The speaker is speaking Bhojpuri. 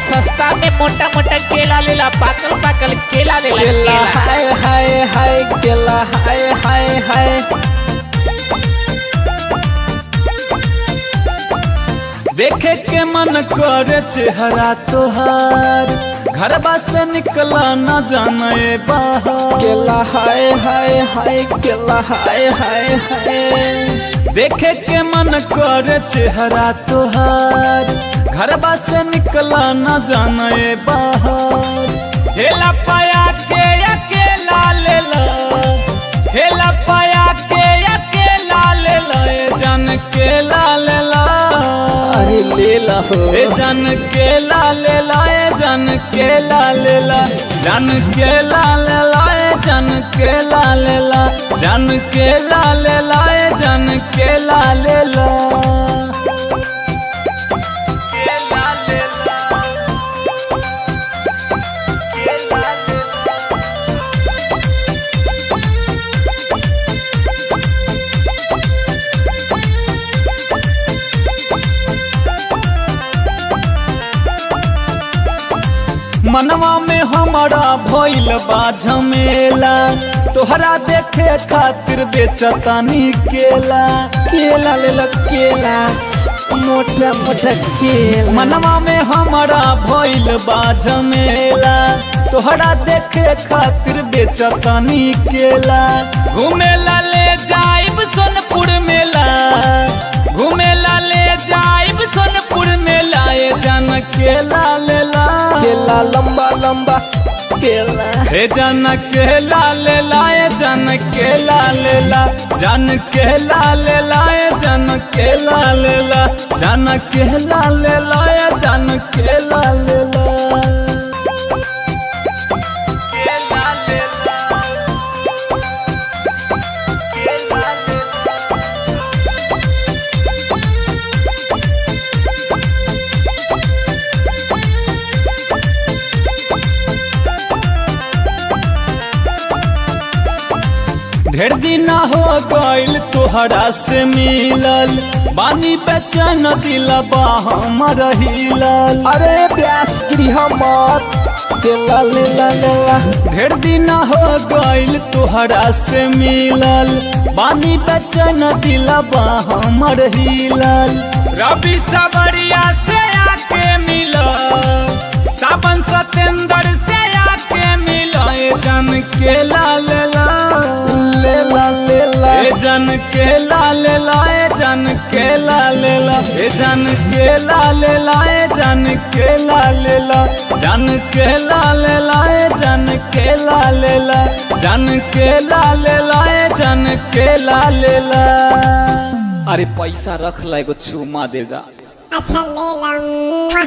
सस्ता में मोटा मोटा केला लेला, पाकल पाकल केला लेला। केला हाय हाय हाय, केला हाय हाय हाय। देखे के मन करे चेहरा तोहार, घरबा से निकला न जाने बाहर। केला हाय हाय हाय, केला हाय हाय हाय। देखे के मन करे चेहरा तोहार, घरबा से निकला न जाने बाहर। हेला पाया के अकेला लेला, हेला पाया के अकेला लेला, ए जान केला लेला। अरे लेला हो ए जान केला लेला, ए जान केला लेला, जान केला लेला, ए जान केला लेला, जान केला लेला, ए जान केला लेला। मनवा में हमारा भइल बा झमेला, तोहरा देखे खातिर बेचतानी केला। केला लेला केला, मोटा मोटा केला। मनवा में हमारा भइल बा झमेला, तोहरा देखे खातिर बेचतानी केला। घूमेला ले जाइब सोनपुर मेला, घूमेला ले जाइब सोनपुर मेला, ए जान केला लेला। केला लंबा लंबा केला, ए जान केला लेला, ए जान केला लेला, जान केला लेला, ए जान केला लेला, जान केला लेला, ए जान केला लेला। ढेर दिन हो गइल तोहरा से मिलल, बानी बेचैन दिलबा हमर हिलल। अरे प्यास गृह मत केला लेला लेला। ढेर दिन हो गइल तोहरा से मिलल, बानी बेचैन दिलबा हमर हिलल। रवि सवरिया से आके मिला, सावन सतेंद्र से आके मिला, ए जान केला लेला लेला लेला, ए जान केला लेला, ए जान केला लेला, ए जान केला लेला, ए जान केला लेला, जान केला लेला, ए जान केला लेला, जान केला लेला, ए जान केला लेला। अरे पैसा रख ला, एगो चुमा देगा। अच्छा ले ला।